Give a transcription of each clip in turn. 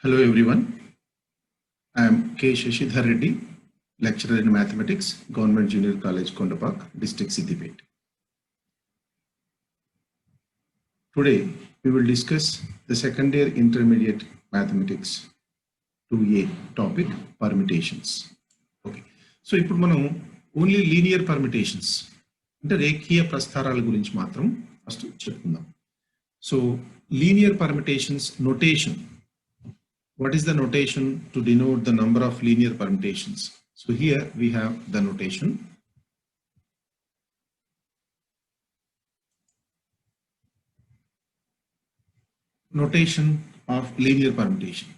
Hello everyone, I am K. Shashidhar Reddy, lecturer in mathematics, Government Junior College, Kondapak, District Siddipet. Today we will discuss the second year intermediate mathematics 2A topic permutations. Okay, so ఇప్పుడు మనం only linear permutations అంటే రేఖీయ ప్రస్థారాల గురించి మాత్రం first చెప్పుకుందాం. So linear permutations notation. What is the notation to denote the number of linear permutations? So here we have the notation. Notation of linear permutation.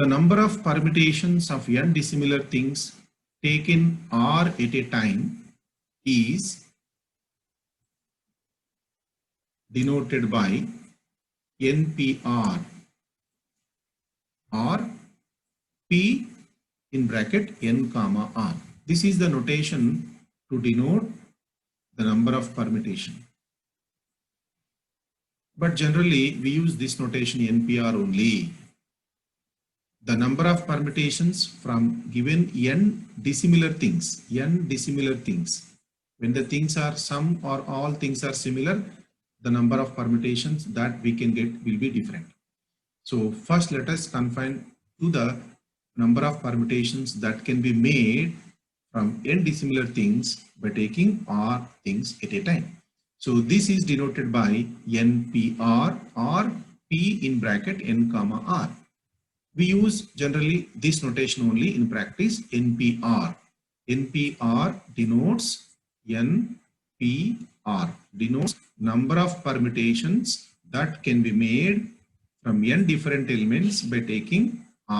The number of permutations of n dissimilar things taken R at a time is denoted by NPR. Or P in bracket n comma R. This is the notation to denote the number of permutation. But generally we use this notation NPR only. The number of permutations from given n dissimilar things. When the things are some or all things are similar, the number of permutations that we can get will be different. So first let us confine to the number of permutations that can be made from n dissimilar things by taking r things at a time. So this is denoted by NPR or P in bracket n comma R. We use generally this notation only in practice. NPR. NPR denotes NPR denotes number of permutations that can be made from n different elements by taking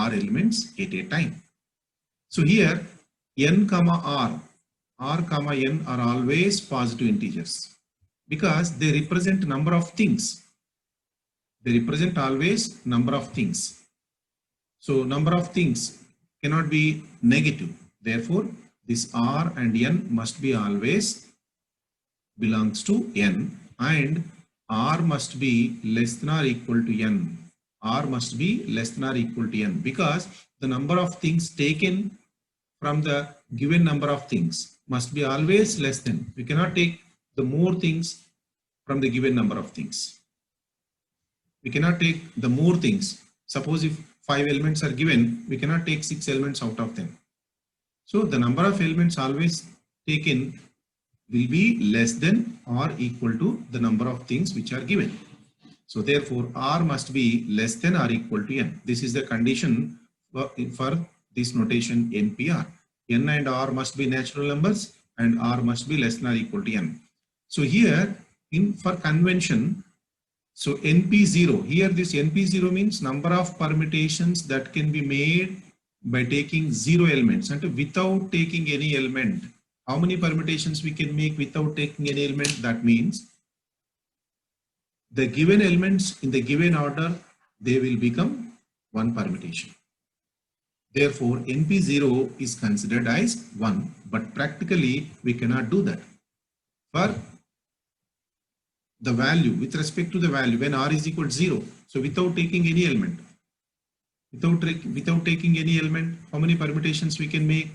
r elements at a time. So here n comma r comma n are always positive integers because they represent number of things. They represent always number of things. So number of things cannot be negative. Therefore this r and n must be always belongs to n, and r must be less than or equal to n. R must be less than or equal to n because the number of things taken from the given number of things must be always less than. We cannot take the more things from the given number of things. We cannot take the more things. Suppose if 5 elements are given, we cannot take 6 elements out of them. So the number of elements always taken will be less than or equal to the number of things which are given. So therefore r must be less than or equal to n. This is the condition for this notation NPR. N and r must be natural numbers and r must be less than or equal to n. So here for convention, so NP0, here this NP0 means number of permutations that can be made by taking 0 elements and without taking any element. How many permutations we can make without taking any element? That means the given elements in the given order, they will become one permutation. Therefore NP0 is considered as 1, but practically we cannot do that. For the value, with respect to the value, when r is equal to 0, so without taking any element, without taking any element, how many permutations we can make?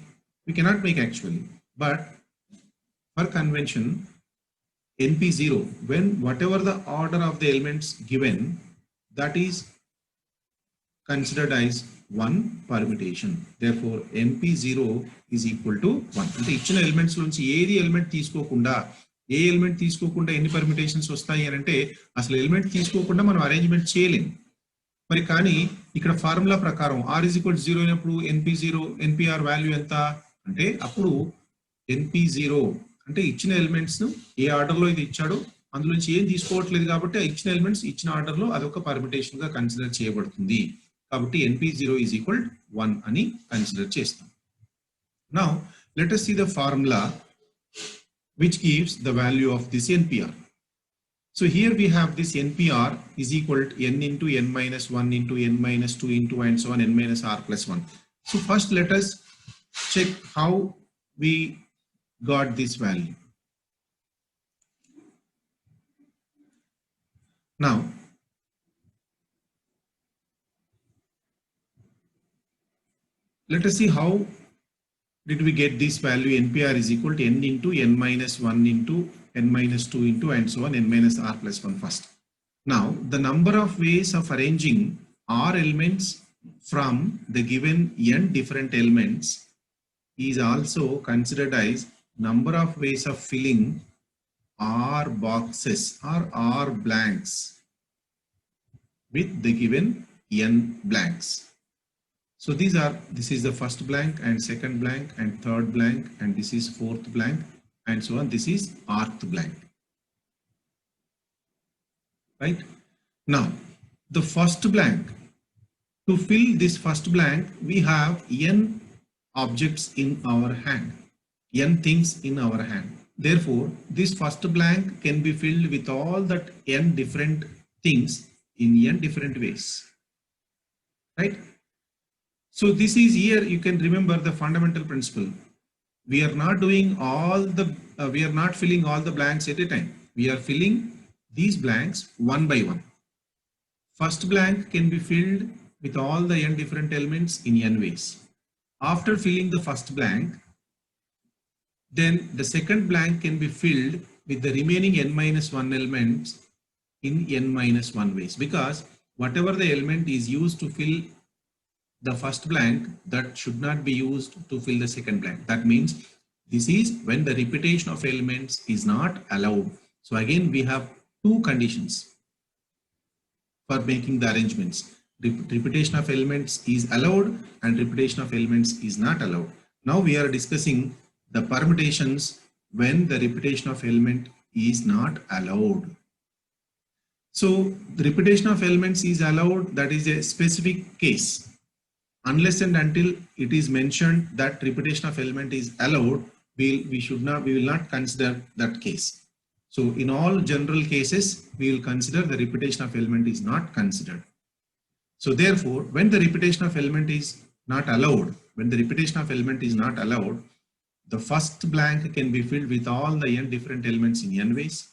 We cannot make actually. But for convention NP0, when whatever the order of the elements given, that is considered as one permutation. Therefore NP0 is equal to 1. అంటే ఇచ్చిన elements నుంచి ఏది element తీసుకోకుండా ఎన్ని permutations వస్తాయి అని అంటే అసలు ఎలిమెంట్ తీసుకోకుండా మనం అరేంజ్మెంట్ చేయలేం. మరి కానీ ఇక్కడ ఫార్ములా ప్రకారం r is equal to 0 అయినప్పుడు NPR వాల్యూ ఎంత అంటే అప్పుడు NP0 అంటే ఇచ్చిన ఎలిమెంట్స్ ఏ ఆర్డర్ లో ఇది ఇచ్చాడో అందులో నుంచి ఏం తీసుకోవట్లేదు కాబట్టి ఇచ్చిన ఎలిమెంట్స్ ఇచ్చిన ఆర్డర్ లో అదొక పర్మిటేషన్ గా కన్సిడర్ చేయబడుతుంది. కాబట్టి NP0 is equal to 1 అని కన్సిడర్ చేస్తాం. Now let us see the formula which gives the value of this NPR. So here we have this NPR is equal to n into n minus 1 into n minus 2 into and so on n minus r plus 1. So first let us check how we got this value. Now let us see how did we get this value NPR is equal to n into n minus 1 into n minus 2 into and so on n minus r plus 1 first. Now the number of ways of arranging r elements from the given n different elements is also considered as number of ways of filling r boxes or r blanks with the given n blanks. So this is the first blank and second blank and third blank, and this is fourth blank and so on. This is rth blank. Right? Now the first blank, to fill this first blank, we have n objects in our hand, n things in our hand. Therefore, this first blank can be filled with all that n different things in n different ways. Right? So this is here you can remember the fundamental principle. We are not doing all the, we are not filling all the blanks at a time. We are filling these blanks one by one. First blank can be filled with all the n different elements in n ways. After filling the first blank, then the second blank can be filled with the remaining n minus 1 elements in n minus 1 ways, because whatever the element is used to fill the first blank, that should not be used to fill the second blank. That means this is when the repetition of elements is not allowed. So again we have two conditions for making the arrangements. Repetition of elements is allowed and repetition of elements is not allowed. Now we are discussing the permutations when the repetition of element is not allowed. So the repetition of elements is allowed, that is a specific case. Unless and until it is mentioned that repetition of element is allowed, we will not consider that case. So in all general cases, we will consider the repetition of element is not considered. So therefore, when the repetition of element is not allowed, the first blank can be filled with all the n different elements in n ways,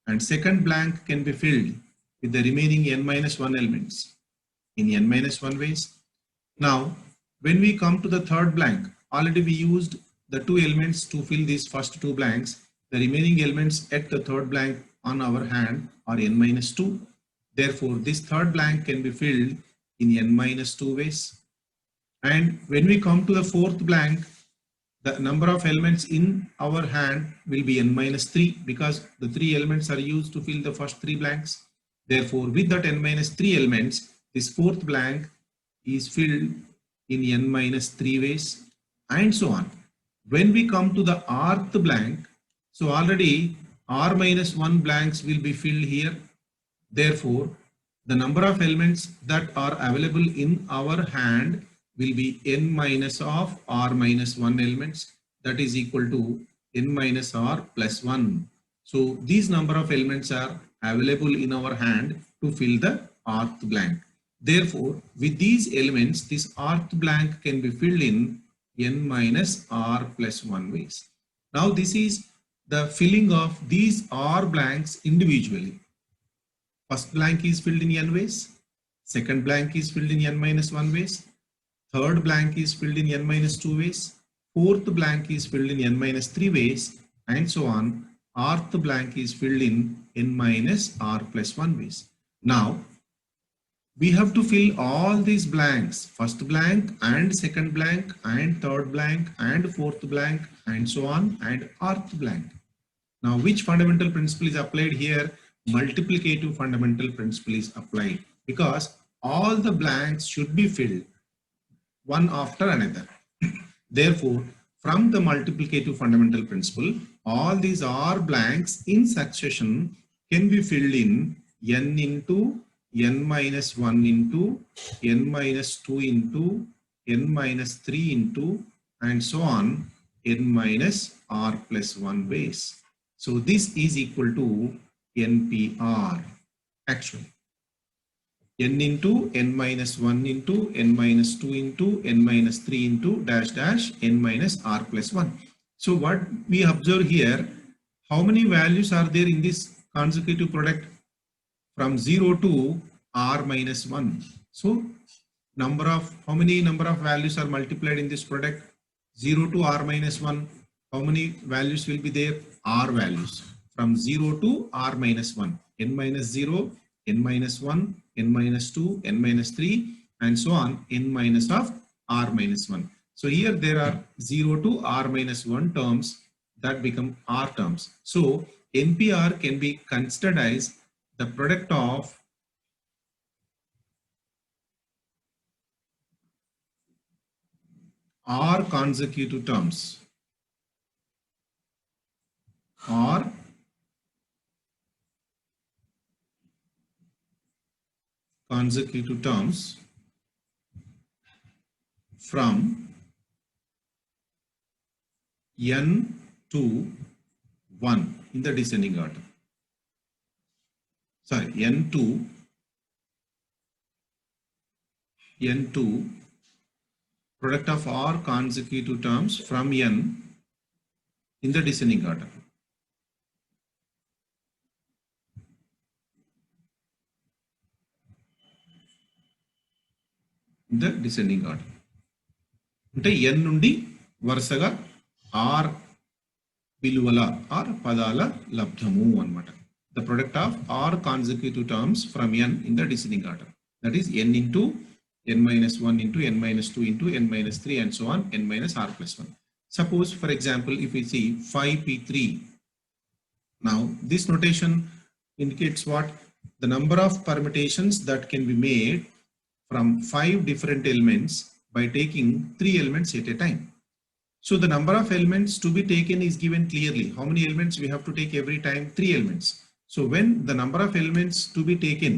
and second blank can be filled with the remaining n minus 1 elements in n minus 1 ways. Now, when we come to the third blank, already we used the two elements to fill these first two blanks. The remaining elements at the third blank on our hand are n minus 2. Therefore, this third blank can be filled in n minus 2 ways. And when we come to the fourth blank, the number of elements in our hand will be n minus 3, because the three elements are used to fill the first three blanks. Therefore, with that n minus 3 elements, this fourth blank is filled in n minus 3 ways, and so on. When we come to the rth blank, so already r minus 1 blanks will be filled here. Therefore, the number of elements that are available in our hand will be n minus of r minus 1 elements, that is equal to n minus r plus 1. So these number of elements are available in our hand to fill the rth blank. Therefore, with these elements, this rth blank can be filled in n minus r plus 1 ways. Now this is the filling of these r blanks individually. First blank is filled in n ways, second blank is filled in n minus 1 ways, third blank is filled in n minus 2 ways, fourth blank is filled in n minus 3 ways, and so on. Rth blank is filled in n minus r plus 1 ways. Now, we have to fill all these blanks, first blank and second blank and third blank and fourth blank and so on, and rth blank. Now, which fundamental principle is applied here? Multiplicative fundamental principle is applied, because all the blanks should be filled one after another. Therefore, from the multiplicative fundamental principle, all these r blanks in succession can be filled in n into n minus 1 into n minus 2 into n minus 3 into and so on n minus r plus 1 ways. So this is equal to NPR actually. N into n minus 1 into n minus 2 into n minus 3 into dash dash n minus r plus 1. So what we observe here, how many values are there in this consecutive product from 0 to r minus 1? So how many number of values are multiplied in this product? 0 to r minus 1. How many values will be there? R values. From 0 to r minus 1. N minus 0, n minus 1, n minus 2, n minus 3, and so on, n minus of r minus 1. So here there are 0 to r minus 1 terms that become r terms. So NPR can be considered as the product of r consecutive terms, or consecutive terms from n to 1 in the descending order. Sorry, n to product of r consecutive terms from n in the descending order. In the descending order. అంటే n నుండి వరుసగా r విలువల r పదాల లబ్ధము అన్నమాట. The product of r consecutive terms from n in the descending order. That is n into n minus 1 into n minus 2 into n minus 3 and so on, n minus r plus 1. Suppose, for example, if we see 5p3. Now this notation indicates what? The number of permutations that can be made from 5 different elements by taking 3 elements at a time. So the number of elements to be taken is given clearly. How many elements we have to take every time? 3 elements. So when the number of elements to be taken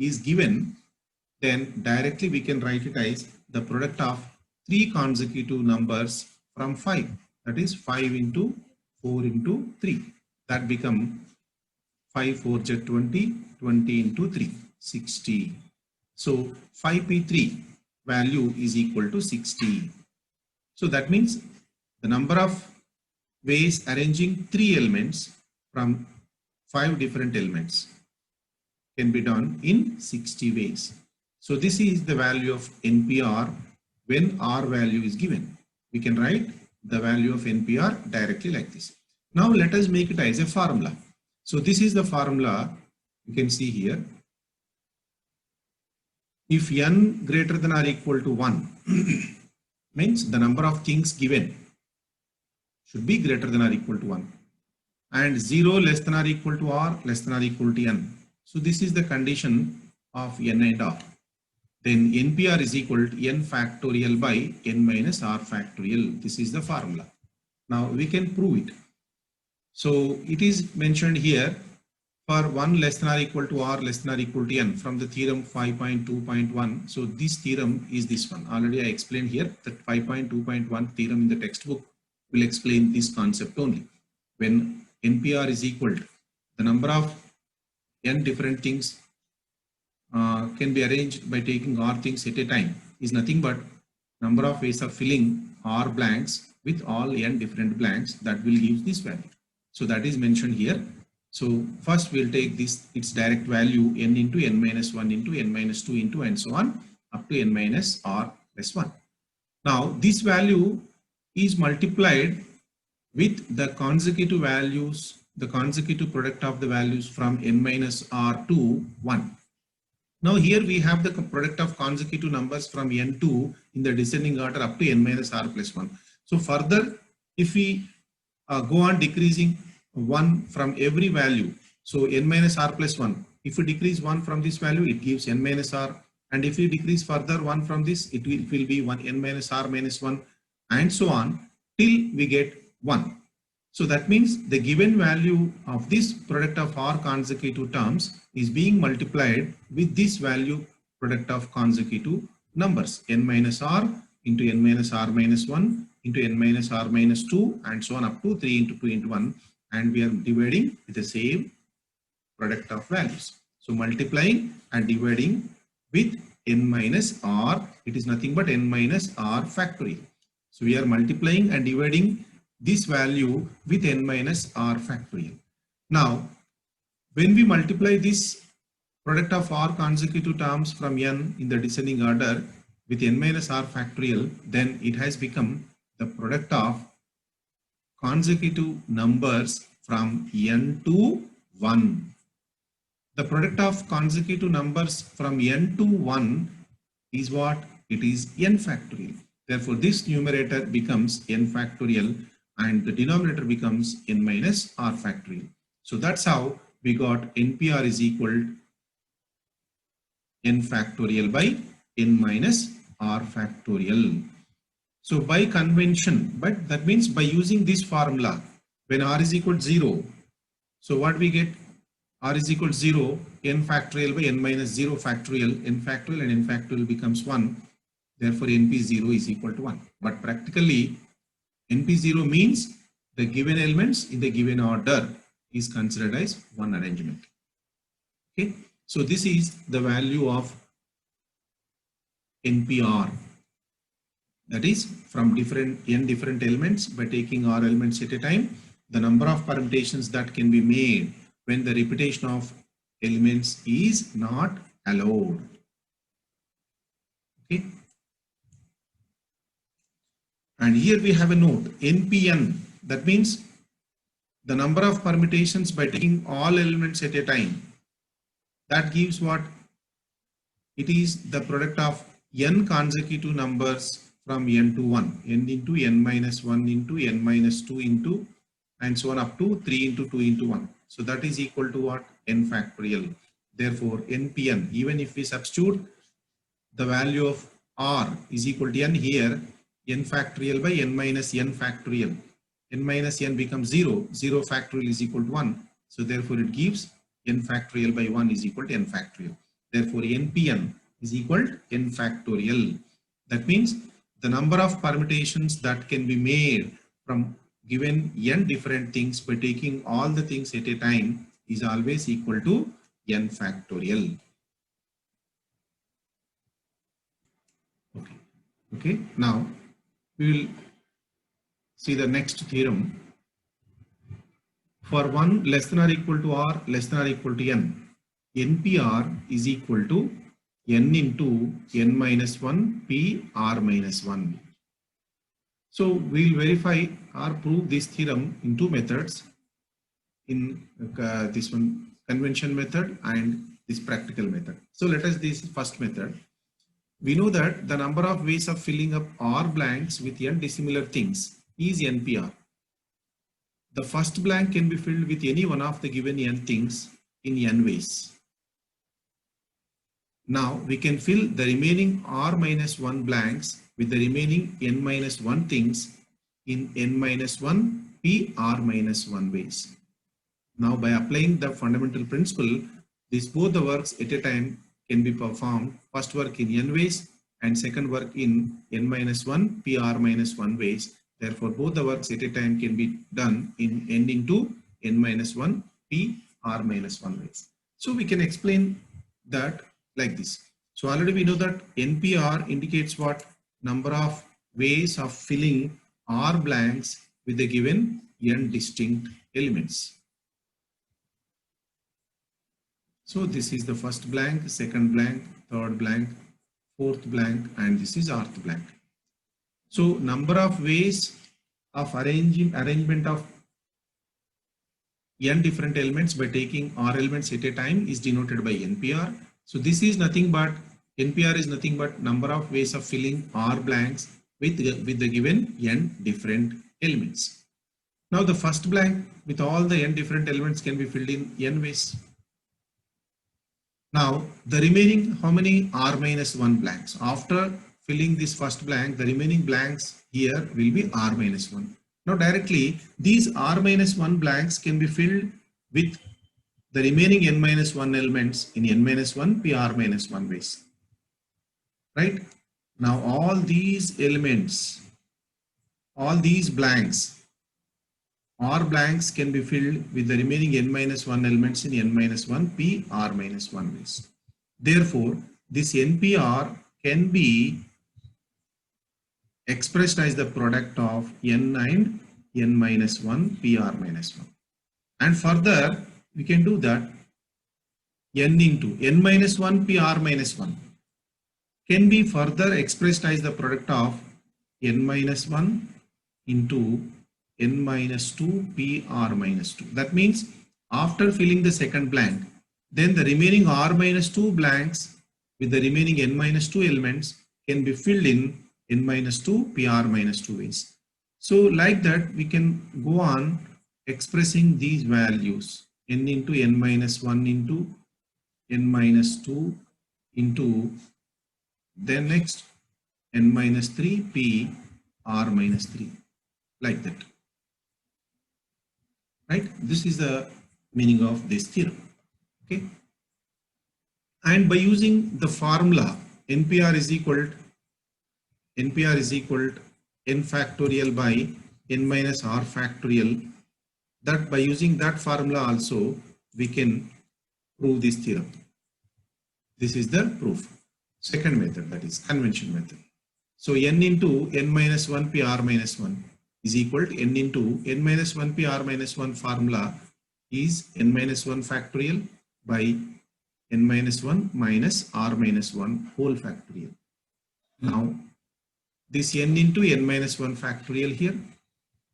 is given, then directly we can write it as the product of 3 consecutive numbers from 5. That is 5 into 4 into 3. That become 5 4 = 20, 20 into 3, 60. So 5p3 value is equal to 60. So that means the number of ways arranging 3 elements from 5 different elements can be done in 60 ways. So this is the value of NPR when R value is given. We can write the value of NPR directly like this. Now let us make it as a formula. So this is the formula you can see here. If n greater than or equal to 1 means the number of things given should be greater than or equal to 1, and 0 less than or equal to r less than or equal to n. So this is the condition of n and r. Then NPR is equal to n factorial by n minus r factorial. This is the formula. Now we can prove it. So it is mentioned here for 1 less than or equal to r less than or equal to n from the theorem 5.2.1. So this theorem is this one. Already I explained here that 5.2.1 theorem in the textbook will explain this concept only. When NPR is equal to the number of n different things can be arranged by taking r things at a time is nothing but number of ways of filling r blanks with all n different blanks that will give this value. So that is mentioned here. So first we'll take this, its direct value n into n minus 1 into n minus 2 into and so on up to n minus r plus 1. Now this value is multiplied with the consecutive values, the consecutive product of the values from n minus r to 1. Now here we have the product of consecutive numbers from n2 in the descending order up to n minus r plus 1. So further, if we go on decreasing 1 from every value, so n minus r plus 1, if we decrease 1 from this value, it gives n minus r, and if we decrease further 1 from this, it will be 1 n minus r minus 1, and so on till we get 1. So that means the given value of this product of r consecutive terms is being multiplied with this value product of consecutive numbers n minus r into n minus r minus 1 into n minus r minus 2 and so on up to 3 into 2 into 1, and we are dividing with the same product of values. So multiplying and dividing with n minus r, it is nothing but n minus r factorial. So we are multiplying and dividing this value with n minus r factorial. Now when we multiply this product of r consecutive terms from n in the descending order, with n minus r factorial, then it has become the product of consecutive numbers from n to 1. The product of consecutive numbers from n to 1 is what? It is n factorial. Therefore, this numerator becomes n factorial and the denominator becomes n minus r factorial. So that's how we got NPR is equal n factorial by n minus r factorial. So by convention, but that means by using this formula, when r is equal to 0, so what we get? R is equal to 0, n factorial by n minus 0 factorial, n factorial and n factorial becomes 1. Therefore, NP0 is equal to 1. But practically, NP0 means the given elements in the given order is considered as one arrangement. Okay. So this is the value of NPR. That is from n different elements by taking r elements at a time, the number of permutations that can be made when the repetition of elements is not allowed. Okay. And here we have a note, NPN, that means the number of permutations by taking all elements at a time. That gives what? It is the product of n consecutive numbers from n to 1, n into n minus 1 into n minus 2 into and so on up to 3 into 2 into 1. So that is equal to what? N factorial. Therefore, NPN, even if we substitute the value of r is equal to n here, n factorial by n minus n factorial. N minus n becomes 0. 0 factorial is equal to 1. So therefore, it gives n factorial by 1 is equal to n factorial. Therefore, NPN is equal to n factorial. That means the number of permutations that can be made from given n different things by taking all the things at a time is always equal to n factorial. Okay. Now we will see the next theorem. For 1 less than or equal to r less than or equal to n, NPR is equal to n into n minus 1 p r minus 1. So we will verify or prove this theorem in two methods, in this one convention method and this practical method. So let us this first method. We know that the number of ways of filling up r blanks with n dissimilar things is NPR. The first blank can be filled with any one of the given n things in n ways. Now we can fill the remaining r minus 1 blanks with the remaining n minus 1 things in n minus 1 p r minus 1 ways. Now by applying the fundamental principle, these both the works at a time can be performed. First work in n ways and second work in n minus 1 p r minus 1 ways. Therefore, both the works at a time can be done in n into n minus 1 p r minus 1 ways. So we can explain that like this. So already we know that NPR indicates what? Number of ways of filling r blanks with the given n distinct elements. So this is the first blank, second blank, third blank, fourth blank, and this is rth blank. So number of ways of arrangement of n different elements by taking r elements at a time is denoted by NPR. So this is nothing but, NPR is nothing but number of ways of filling r blanks with the given n different elements. Now the first blank with all the n different elements can be filled in n ways. Now the remaining how many r minus 1 blanks? After filling this first blank, the remaining blanks here will be r minus 1. Now directly these r minus 1 blanks can be filled with the remaining n minus 1 elements in n minus 1 p r minus 1 ways. Right? Now all these elements, all these blanks, r blanks can be filled with the remaining n minus 1 elements in n minus 1 p r minus 1 ways. Therefore, this NPR can be expressed as the product of n and n minus 1 p r minus 1. And further, we can do that n into n minus 1 p r minus 1 can be further expressed as the product of n minus 1 into n minus 2 PR minus 2. That means after filling the second blank, then the remaining R minus 2 blanks with the remaining n minus 2 elements can be filled in n minus 2 PR minus 2 ways. So like that, we can go on expressing these values n into n minus 1 into n minus 2 into then next n minus 3 P R minus 3, like that. Right? This is the meaning of this theorem. Okay. And by using the formula NPR is equal to n factorial by n minus r factorial, that by using that formula also we can prove this theorem. This is the proof. Second method, that is convention method. So n into n minus 1 p r minus 1 is equal to n into n minus 1 p r minus 1 formula is n minus 1 factorial by n minus 1 minus r minus 1 whole factorial. Now this n into n minus 1 factorial here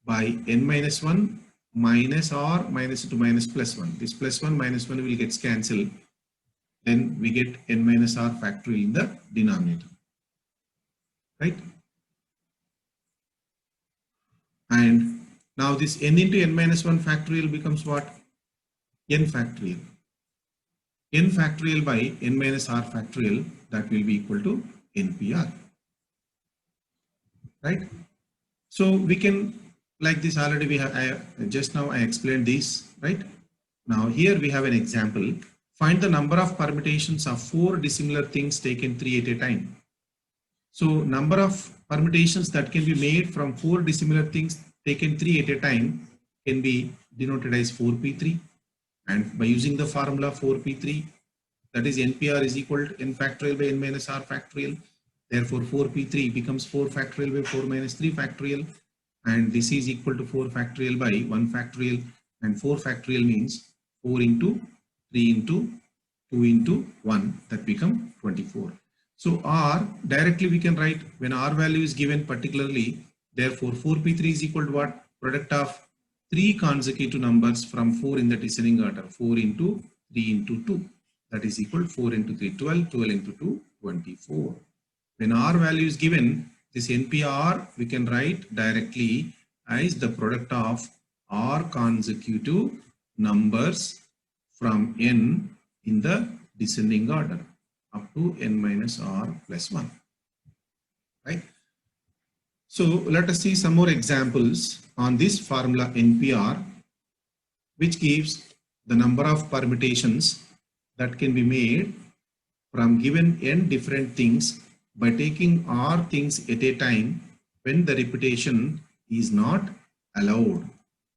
by n minus 1 minus r minus to minus plus 1. This plus 1 minus 1 will get cancelled. Then we get n minus r factorial in the denominator. Right? And now this n into n minus 1 factorial becomes what? N factorial. N factorial by n minus r factorial, that will be equal to NPR. Right? So we can, like this already we have, just now I explained this, right? Now here we have an example. Find the number of permutations of 4 dissimilar things taken 3 at a time. So number of permutations that can be made from 4 dissimilar things taken 3 at a time can be denoted as 4p3. And by using the formula 4p3, that is NPR is equal to n factorial by n minus r factorial. Therefore 4p3 becomes 4 factorial by 4 minus 3 factorial. And this is equal to 4 factorial by 1 factorial. And 4 factorial means 4 into 3 into 2 into 1, that become 24. So R directly we can write when R value is given particularly, therefore 4p3 is equal to what? Product of 3 consecutive numbers from 4 in the descending order, 4 into 3 into 2, that is equal to 4 into 3, 12, 12 into 2, 24. When R value is given, this NPR we can write directly as the product of R consecutive numbers from n in the descending order up to n minus r plus 1. Right? So let us see some more examples on this formula NPR, which gives the number of permutations that can be made from given n different things by taking r things at a time when the repetition is not allowed.